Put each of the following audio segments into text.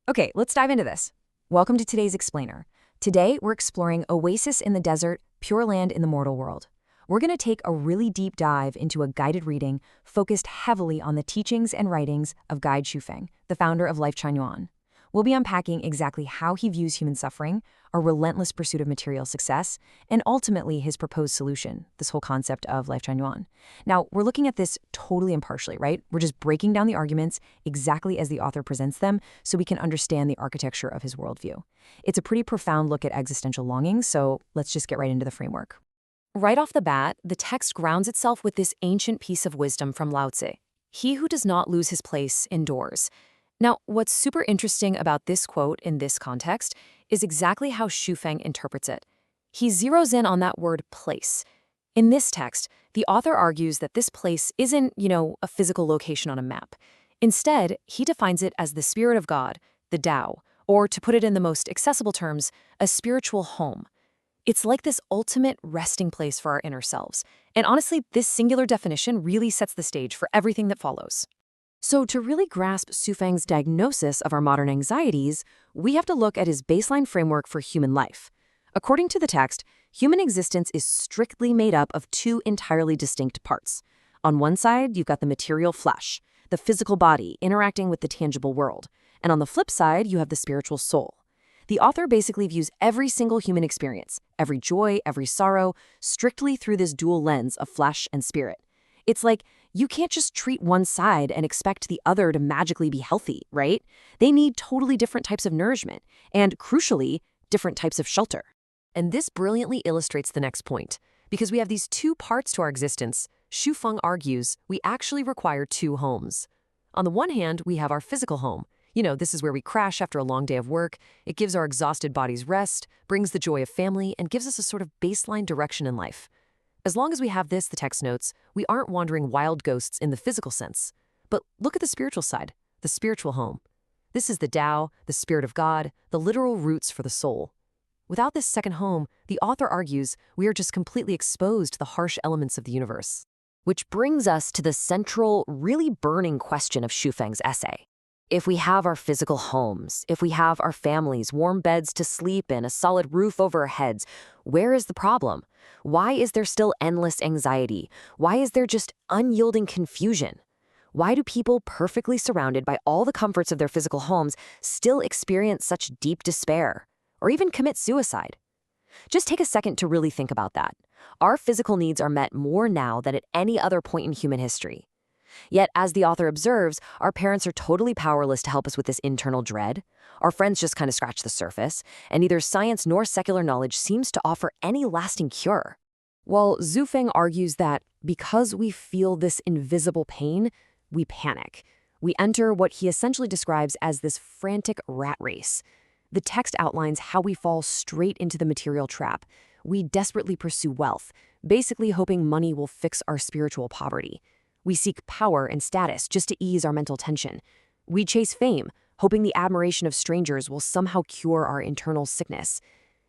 Okay, let's dive into this. Welcome to today's explainer. Today, we're exploring Oasis in the desert, Pure Land in the mortal world. We're going to take a really deep dive into a guided reading focused heavily on the teachings and writings of Guide Shufeng, the founder of Life Yuan. We'll be unpacking exactly how he views human suffering, our relentless pursuit of material success, and ultimately his proposed solution, this whole concept of Life Yuan. Now, we're looking at this totally impartially, right? We're just breaking down the arguments exactly as the author presents them so we can understand the architecture of his worldview. It's a pretty profound look at existential longing, so let's just get right into the framework. Right off the bat, the text grounds itself with this ancient piece of wisdom from Lao Tzu. He who does not lose his place endures. Now, what's super interesting about this quote in this context is exactly how Shufeng interprets it. He zeroes in on that word place. In this text, the author argues that this place isn't, a physical location on a map. Instead, he defines it as the spirit of God, the Tao, or to put it in the most accessible terms, a spiritual home. It's like this ultimate resting place for our inner selves. And honestly, this singular definition really sets the stage for everything that follows. So to really grasp Shufeng's diagnosis of our modern anxieties, we have to look at his baseline framework for human life. According to the text, human existence is strictly made up of two entirely distinct parts. On one side, you've got the material flesh, the physical body interacting with the tangible world. And on the flip side, you have the spiritual soul. The author basically views every single human experience, every joy, every sorrow, strictly through this dual lens of flesh and spirit. It's like you can't just treat one side and expect the other to magically be healthy, right? They need totally different types of nourishment and, crucially, different types of shelter. And this brilliantly illustrates the next point. Because we have these two parts to our existence, Shufeng argues we actually require two homes. On the one hand, we have our physical home. This is where we crash after a long day of work. It gives our exhausted bodies rest, brings the joy of family, and gives us a sort of baseline direction in life. As long as we have this, the text notes, we aren't wandering wild ghosts in the physical sense. But look at the spiritual side, the spiritual home. This is the Tao, the spirit of God, the literal roots for the soul. Without this second home, the author argues, we are just completely exposed to the harsh elements of the universe. Which brings us to the central, really burning question of Shufeng's essay. If we have our physical homes, if we have our families, warm beds to sleep in, a solid roof over our heads, where is the problem? Why is there still endless anxiety? Why is there just unyielding confusion? Why do people perfectly surrounded by all the comforts of their physical homes still experience such deep despair, or even commit suicide? Just take a second to really think about that. Our physical needs are met more now than at any other point in human history. Yet, as the author observes, our parents are totally powerless to help us with this internal dread. Our friends just kind of scratch the surface, and neither science nor secular knowledge seems to offer any lasting cure. Well, Shufeng argues that because we feel this invisible pain, we panic. We enter what he essentially describes as this frantic rat race. The text outlines how we fall straight into the material trap. We desperately pursue wealth, basically hoping money will fix our spiritual poverty. We seek power and status just to ease our mental tension. We chase fame, hoping the admiration of strangers will somehow cure our internal sickness.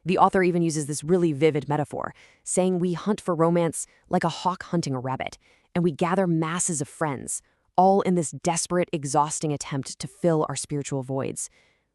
The author even uses this really vivid metaphor, saying we hunt for romance like a hawk hunting a rabbit, and we gather masses of friends, all in this desperate, exhausting attempt to fill our spiritual voids.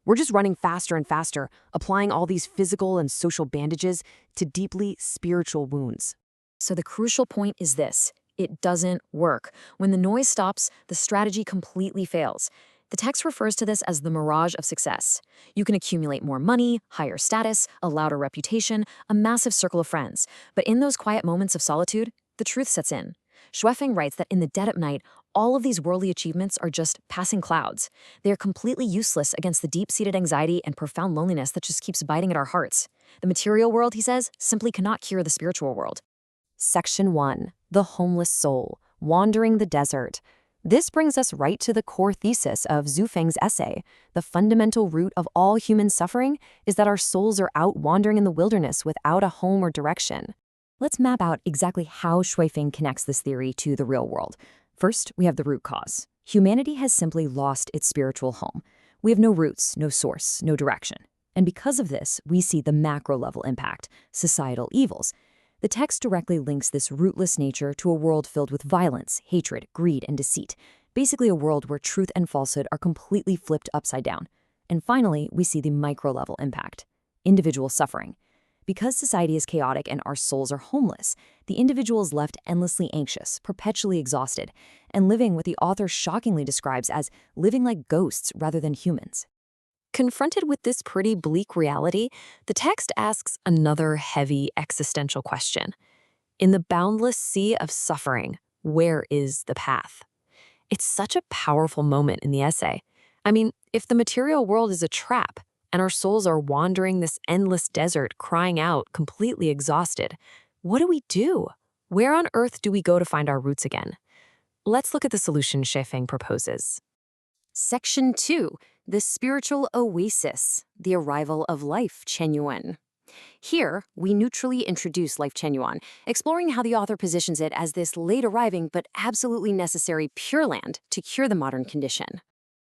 We're just running faster and faster, applying all these physical and social bandages to deeply spiritual wounds. So the crucial point is this. It doesn't work. When the noise stops, the strategy completely fails. The text refers to this as the mirage of success. You can accumulate more money, higher status, a louder reputation, a massive circle of friends. But in those quiet moments of solitude, the truth sets in. Shufeng writes that in the dead of night, all of these worldly achievements are just passing clouds. They are completely useless against the deep-seated anxiety and profound loneliness that just keeps biting at our hearts. The material world, he says, simply cannot cure the spiritual world. Section 1. The Homeless Soul, Wandering the Desert. This brings us right to the core thesis of Shufeng's essay. The fundamental root of all human suffering is that our souls are out wandering in the wilderness without a home or direction. Let's map out exactly how Shufeng connects this theory to the real world. First, we have the root cause. Humanity has simply lost its spiritual home. We have no roots, no source, no direction. And because of this, we see the macro-level impact, societal evils. The text directly links this rootless nature to a world filled with violence, hatred, greed, and deceit, basically a world where truth and falsehood are completely flipped upside down. And finally, we see the micro-level impact, individual suffering. Because society is chaotic and our souls are homeless, the individual is left endlessly anxious, perpetually exhausted, and living what the author shockingly describes as living like ghosts rather than humans. Confronted with this pretty bleak reality, the text asks another heavy existential question. In the boundless sea of suffering, where is the path? It's such a powerful moment in the essay. I mean, if the material world is a trap, and our souls are wandering this endless desert, crying out, completely exhausted, what do we do? Where on earth do we go to find our roots again? Let's look at the solution Shefeng proposes. Section 2, the spiritual oasis, the arrival of life, Chenyuan. Here, we neutrally introduce Life Chenyuan, exploring how the author positions it as this late-arriving but absolutely necessary Pure Land to cure the modern condition.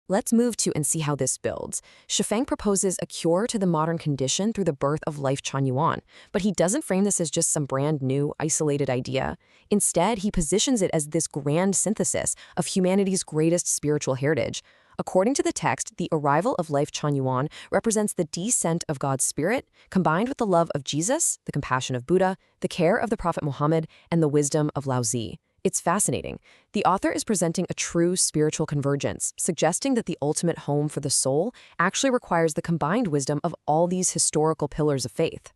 Let's move to and see how this builds. Shefeng proposes a cure to the modern condition through the birth of Life Chenyuan, but he doesn't frame this as just some brand new, isolated idea. Instead, he positions it as this grand synthesis of humanity's greatest spiritual heritage. According to the text, the arrival of Life Chenyuan represents the descent of God's Spirit, combined with the love of Jesus, the compassion of Buddha, the care of the Prophet Muhammad, and the wisdom of Laozi. It's fascinating. The author is presenting a true spiritual convergence, suggesting that the ultimate home for the soul actually requires the combined wisdom of all these historical pillars of faith.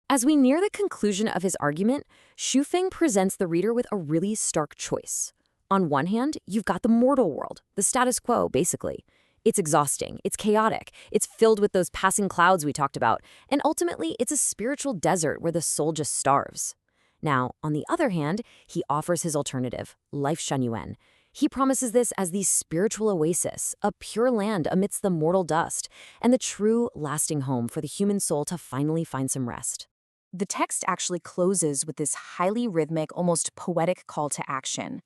As we near the conclusion of his argument, Shufeng presents the reader with a really stark choice. On one hand, you've got the mortal world, the status quo, basically. It's exhausting, it's chaotic, it's filled with those passing clouds we talked about, and ultimately, it's a spiritual desert where the soul just starves. Now, on the other hand, he offers his alternative, Life Chenyuan. He promises this as the spiritual oasis, a pure land amidst the mortal dust, and the true, lasting home for the human soul to finally find some rest. The text actually closes with this highly rhythmic, almost poetic call to action.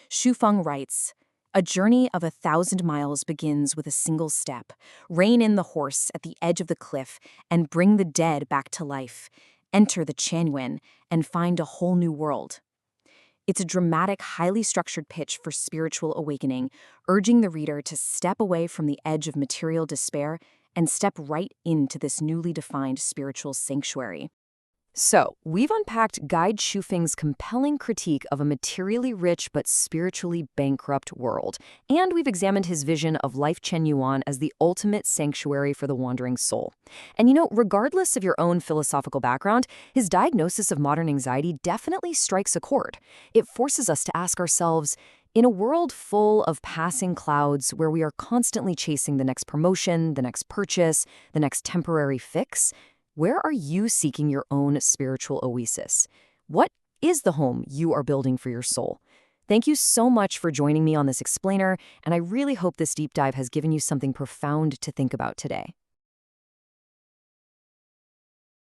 Shufeng writes, "A journey of 1,000 miles begins with a single step. Rein in the horse at the edge of the cliff and bring the dead back to life. Enter the Chenyuan and find a whole new world." It's a dramatic, highly structured pitch for spiritual awakening, urging the reader to step away from the edge of material despair and step right into this newly defined spiritual sanctuary. So, we've unpacked Guide Shufeng's compelling critique of a materially rich but spiritually bankrupt world, and we've examined his vision of Life Chenyuan as the ultimate sanctuary for the wandering soul. And regardless of your own philosophical background, his diagnosis of modern anxiety definitely strikes a chord. It forces us to ask ourselves, in a world full of passing clouds where we are constantly chasing the next promotion, the next purchase, the next temporary fix, where are you seeking your own spiritual oasis? What is the home you are building for your soul? Thank you so much for joining me on this explainer, and I really hope this deep dive has given you something profound to think about today.